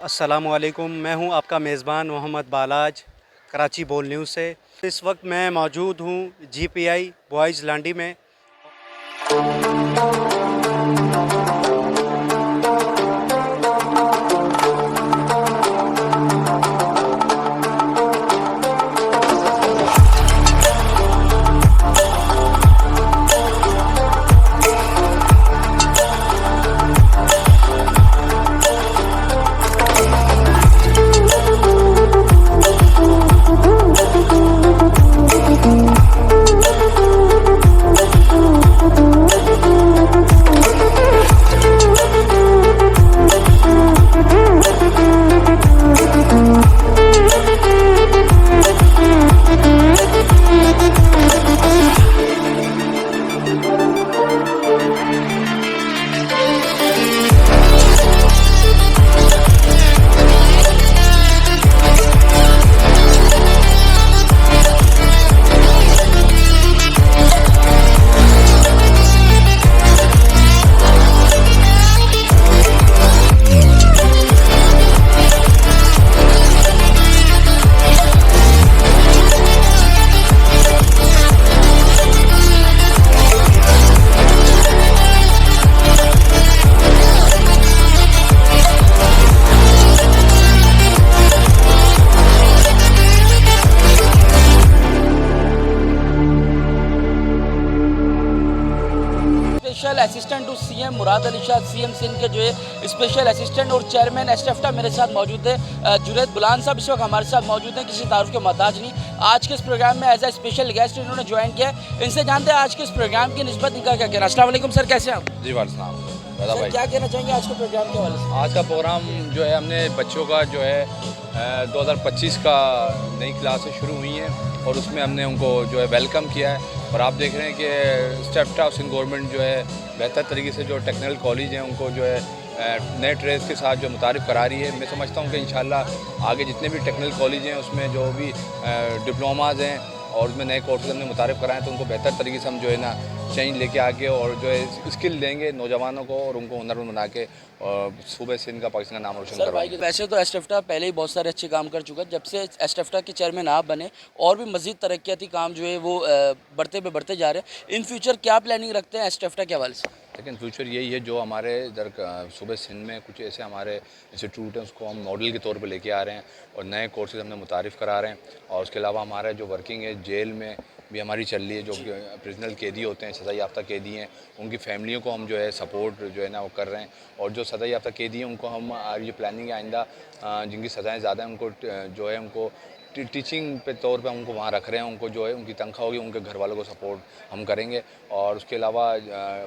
السلام علیکم، میں ہوں آپ کا میزبان محمد بالاج کراچی بول نیوز سے۔ اس وقت میں موجود ہوں جی پی آئی بوائز لانڈی میں۔ Special assistant to C M Murad Ali Shah C M Sindh کے جو ہے اسپیشل اسسٹنٹ اور چیئرمین ایسٹیفٹا میرے ساتھ موجود ہے۔ جنید بلان صاحب اس وقت ہمارے ساتھ موجود ہیں، کسی تعارف کے محتاج نہیں۔ آج کے اس پروگرام میں ایز اے اسپیشل گیسٹ انہوں نے جوائن کیا ہے، ان سے جانتے ہیں آج کے اس پروگرام کی نسبت ان کا کیا کہنا ہے۔ السلام علیکم سر، کیسے ہیں آپ؟ جی وعلیکم السلام سر کیا کہنا چاہیں گے آج کے پروگرام کے حوالے سے؟ آج کا پروگرام جو ہے ہم نے بچوں کا جو ہے 2025 کا نئی کلاسیں شروع ہوئی ہیں اور اس میں ہم نے ان کو جو ہے ویلکم کیا ہے، اور آپ دیکھ رہے ہیں کہ اسٹیفٹا سندھ گورنمنٹ جو ہے بہتر طریقے سے جو ٹیکنیکل کالج ہیں ان کو جو ہے نئے ٹریڈ کے ساتھ جو متعارف کرا رہی ہے۔ میں سمجھتا ہوں کہ انشاءاللہ آگے جتنے بھی ٹیکنیکل کالج ہیں اس میں جو بھی ڈپلوماز ہیں اور اس میں نئے کورسز ہم نے متعارف کرائے ہیں تو ان کو بہتر طریقے سے ہم جو ہے نا چینج لے کے آگے اور جو ہے اسکل دیں گے نوجوانوں کو اور ان کو ہنر مند بنا کے صوبہ سندھ کا پاکستان کا نام روشن کروائیں گے۔ ویسے تو ایسٹیفٹا پہلے ہی بہت سارے اچھے کام کر چکا ہے، جب سے ایسٹیفٹا کے چیئرمین آپ بنے اور بھی مزید ترقیاتی کام جو ہے وہ بڑھتے جا رہے ہیں۔ ان فیوچر کیا پلاننگ رکھتے ہیں ایسٹیفٹا کے حوالے سے؟ لیکن فیوچر یہی ہے جو ہمارے ادھر صوبہ سندھ میں کچھ ایسے ہمارے انسٹیٹیوٹ ہیں اس کو ہم ماڈل کے طور پہ لے کے آ رہے ہیں اور نئے کورسز ہم نے متعارف کرا رہے ہیں، اور اس کے علاوہ ہمارا جو ورکنگ ہے جیل میں بھی ہماری چل رہی ہے، جو پرزنل قیدی ہوتے ہیں سزا یافتہ قیدی ہیں ان کی فیملیوں کو ہم جو ہے سپورٹ جو ہے نا وہ کر رہے ہیں، اور جو سزا یافتہ قیدی ہیں ان کو ہم یہ پلاننگ ہے آئندہ جن کی سزائیں زیادہ ہیں ان کو جو ہے ان کو ٹیچنگ پہ طور پہ ہم کو وہاں رکھ رہے ہیں، ان کو جو ہے ان کی تنخواہ ہوگی ان کے گھر والوں کو سپورٹ ہم کریں گے، اور اس کے علاوہ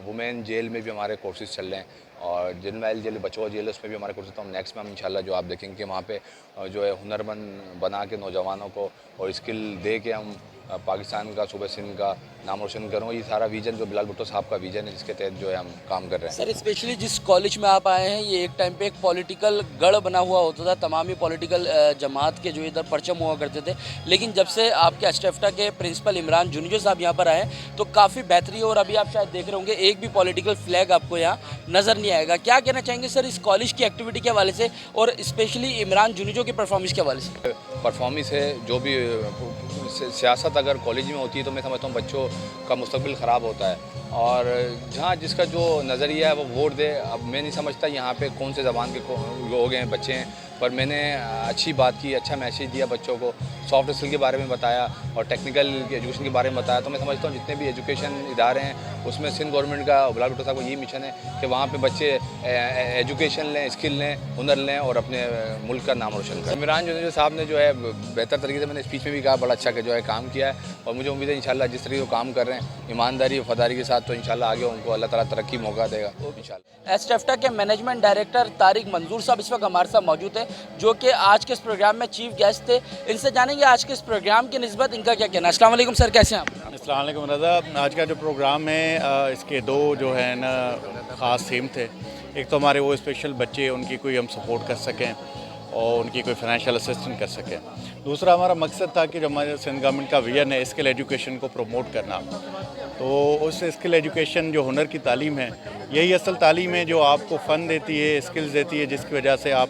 وومین جیل میں بھی ہمارے کورسز چل رہے ہیں، اور جن ویل جیل بچوں جیل اس میں بھی ہمارے کورسز تو ہم نیکسٹ میں ہم انشاءاللہ جو آپ دیکھیں گے کہ وہاں پہ جو ہے ہنرمند بنا کے نوجوانوں کو اور اسکل دے کے ہم پاکستان کا صوبہ سندھ کا نام روشن کروں۔ یہ سارا ویژن جو بلال بھٹو صاحب کا ویژن ہے جس کے تحت جو ہے ہم کام کر رہے ہیں۔ سر اسپیشلی جس کالج میں آپ آئے ہیں یہ ایک ٹائم پہ ایک پولیٹیکل گڑھ بنا ہوا ہوتا تھا، تمام ہی پولیٹیکل جماعت کے جو ادھر پرچم ہوا کرتے تھے، لیکن جب سے آپ کے ایسٹیفٹا کے پرنسپل عمران جنیجو صاحب یہاں پر آئے تو کافی بہتری ہے، اور ابھی آپ شاید دیکھ رہے ہوں گے ایک بھی پولیٹیکل فلیگ آپ کو یہاں نظر نہیں آئے گا۔ کیا کہنا چاہیں گے سر اس کالج کی ایکٹیویٹی کے حوالے سے اور اسپیشلی عمران جنیجو کی پرفارمنس کے حوالے سے؟ پرفارمنس ہے جو بھی سیاست اگر کالج میں ہوتی ہے تو میں سمجھتا ہوں بچوں کا مستقبل خراب ہوتا ہے، اور جہاں جس کا جو نظریہ ہے وہ ووٹ دے۔ اب میں نہیں سمجھتا یہاں پہ کون سے زبان کے لوگ ہیں بچے ہیں، پر میں نے اچھی بات کی، اچھا میسیج دیا بچوں کو، سافٹ اسکل کے بارے میں بتایا اور ٹیکنیکل ایجوکیشن کے بارے میں بتایا، تو میں سمجھتا ہوں جتنے بھی ایجوکیشن ادارے ہیں اس میں سندھ گورنمنٹ کا بلال بھٹو صاحب کا یہی مشن ہے کہ وہاں پہ بچے ایجوکیشن لیں، اسکل لیں، ہنر لیں اور اپنے ملک کا نام روشن کریں۔ عمران جنیجو صاحب نے جو ہے بہتر طریقے سے میں نے اسپیچ میں بھی کہا بڑا اچھا کہ جو ہے کام کیا ہے، اور مجھے امید ہے انشاءاللہ جس طریقے سے کام کر رہے ہیں ایمانداری اور وفاداری کے ساتھ تو انشاءاللہ آگے ان کو اللہ تعالیٰ ترقی موقع دے گا انشاءاللہ۔ ایسٹیفٹا کے مینجمنٹ ڈائریکٹر طارق منظور صاحب اس وقت ہمارے ساتھ موجود ہیں، جو کہ آج کے اس پروگرام میں چیف گیسٹ تھے۔ ان سے جانیں گے آج کے اس پروگرام کی نسبت ان کا کیا کہنا ہے۔ السلام علیکم سر، کیسے ہیں آپ؟ السلام علیکم رضا۔ آج کا جو پروگرام ہے اس کے دو جو ہے نا خاص تھیم تھے۔ ایک تو ہمارے وہ اسپیشل بچے ان کی کوئی ہم سپورٹ کر سکیں اور ان کی کوئی فائنینشیل اسسٹنٹ کر سکیں۔ دوسرا ہمارا مقصد تھا کہ جو ہمارے سندھ گورنمنٹ کا ویژن ہے اسکل ایجوکیشن کو پروموٹ کرنا، تو اس اسکل ایجوکیشن جو ہنر کی تعلیم ہے یہی اصل تعلیم ہے جو آپ کو فن دیتی ہے، اسکلز دیتی ہے، جس کی وجہ سے آپ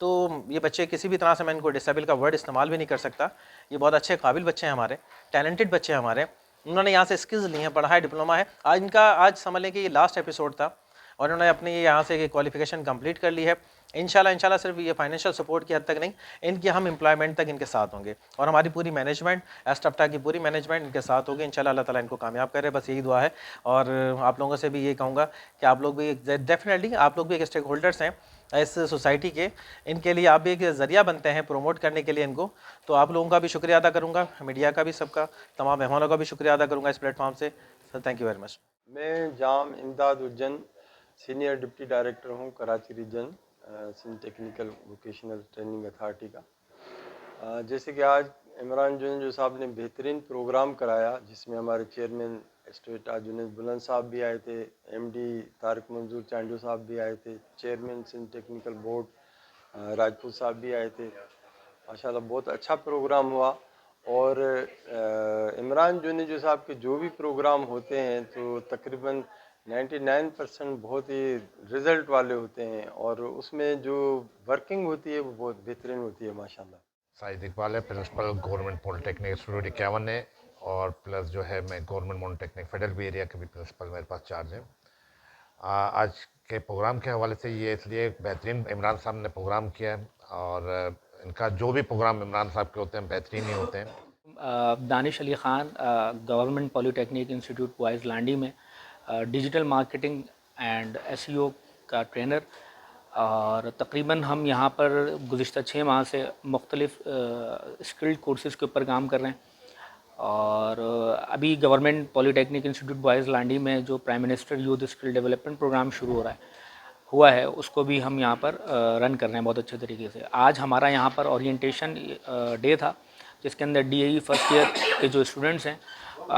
تو یہ بچے کسی بھی طرح سے میں ان کو ڈسیبل کا ورڈ استعمال بھی نہیں کر سکتا. یہ بہت اچھے قابل بچے ہیں ہمارے, ٹیلنٹڈ بچے ہیں ہمارے. انہوں نے یہاں سے اسکلز لی ہیں, پڑھا ہے, ڈپلوما ہے. آج سمجھ لیں کہ یہ لاسٹ ایپیسوڈ تھا اور انہوں نے اپنی یہاں سے کوالیفیکیشن کمپلیٹ کر لی ہے. انشاءاللہ صرف یہ فائنینشیل سپورٹ کی حد تک نہیں, ان کی ہم امپلائمنٹ تک ان کے ساتھ ہوں گے, اور ہماری پوری مینجمنٹ, ایسٹفٹا کی پوری مینجمنٹ ان کے ساتھ ہوگی. انشاءاللہ اللہ تعالیٰ ان کو کامیاب کرے, بس یہی دعا ہے. اور آپ لوگوں سے بھی یہ کہوں گا کہ آپ لوگ بھی ڈیفینیٹلی آپ لوگ بھی ایک اسٹیک ہولڈرس ہیں اس سوسائٹی کے, ان کے لیے آپ بھی ایک ذریعہ بنتے ہیں پروموٹ کرنے کے لیے ان کو. تو آپ لوگوں کا بھی شکریہ ادا کروں گا, میڈیا کا بھی, سب کا, تمام مہمانوں کا بھی شکریہ ادا کروں گا اس پلیٹ فارم سے. Sir thank you very much. میں جام امداد الجن سینئر ڈپٹی ڈائریکٹر ہوں Karachi region Sindh technical vocational training authority کا. جیسے کہ آج عمران جنیجو صاحب نے بہترین پروگرام کرایا جس میں ہمارے چیئرمین اسٹیٹ جنید بلند صاحب بھی آئے تھے, ایم ڈی طارق منظور چانڈو صاحب بھی آئے تھے, chairman Sindh technical board Rajput صاحب بھی آئے تھے. ماشاءاللہ بہت اچھا پروگرام ہوا. اور عمران جنیجو صاحب کے جو بھی پروگرام ہوتے ہیں تو تقریباً 99% بہت ہی رزلٹ والے ہوتے ہیں, اور اس میں جو ورکنگ ہوتی ہے وہ بہت بہترین ہوتی ہے ماشاءاللہ. ساجد اقبال ہے, پرنسپل گورنمنٹ پولیٹیکنک انسٹیٹیوٹ 51 ہے, اور پلس جو ہے میں گورنمنٹ پولیٹیکنک فیڈرل بھی ایریا کے بھی پرنسپل میرے پاس چارج ہے. آج کے پروگرام کے حوالے سے یہ اس لیے بہترین عمران صاحب نے پروگرام کیا ہے, اور ان کا جو بھی پروگرام عمران صاحب کے ہوتے ہیں بہترین ہی ہوتے ہیں. Danish Ali Khan, government polytechnic institute boys Landhi میں ڈیجیٹل مارکیٹنگ اینڈ SEO کا ٹرینر, اور تقریباً ہم یہاں پر گزشتہ 6 ماہ سے مختلف اسکلڈ کورسز کے اوپر کام کر رہے ہیں. اور ابھی government polytechnic institute boys Landhi میں جو prime minister youth skill development programme شروع ہوا ہے اس کو بھی ہم یہاں پر رن کر رہے ہیں بہت اچھے طریقے سے. آج ہمارا یہاں پر اورینٹیشن ڈے تھا جس کے اندر DAE فرسٹ ایئر کے جو اسٹوڈنٹس ہیں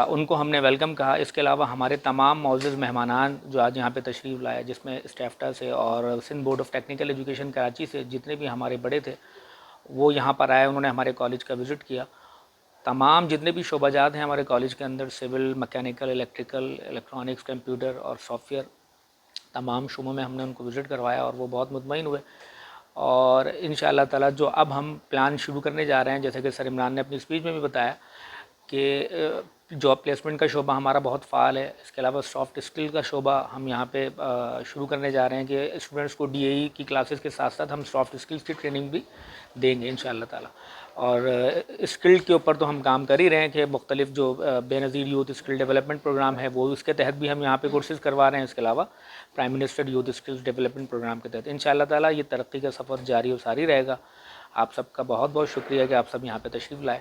ان کو ہم نے ویلکم کہا. اس کے علاوہ ہمارے تمام معزز مہمانان جو آج یہاں پہ تشریف لائے, جس میں اسٹیفٹا سے اور Sindh board of technical education Karachi سے جتنے بھی ہمارے بڑے تھے وہ یہاں پر آئے, انہوں نے ہمارے کالج کا وزٹ کیا. تمام جتنے بھی شعبہ جات ہیں ہمارے کالج کے اندر, civil, mechanical, electrical, electronics, computer اور سافٹ ویئر, تمام شعبوں میں ہم نے ان کو وزٹ کروایا اور وہ بہت مطمئن ہوئے. اور انشاءاللہ تعالیٰ جو اب ہم پلان شروع کرنے جا رہے ہیں, جیسے کہ سر عمران نے اپنی اسپیچ میں بھی بتایا کہ جاب پلیسمنٹ کا شعبہ ہمارا بہت فعال ہے. اس کے علاوہ سافٹ اسکل کا شعبہ ہم یہاں پہ شروع کرنے جا رہے ہیں کہ اسٹوڈنٹس کو DAE کی کلاسز کے ساتھ ساتھ ہم سافٹ اسکلس کی ٹریننگ بھی دیں گے انشاءاللہ تعالیٰ. اور اسکل کے اوپر تو ہم کام کر ہی رہے ہیں کہ مختلف جو بے نظیر یوتھ اسکل ڈیولپمنٹ پروگرام ہے وہ اس کے تحت بھی ہم یہاں پہ کورسز کروا رہے ہیں. اس کے علاوہ prime minister youth skills development programme کے تحت انشاءاللہ تعالیٰ یہ ترقی کا سفر جاری و ساری رہے گا. آپ سب کا بہت بہت شکریہ کہ آپ سب یہاں پہ تشریف لائے.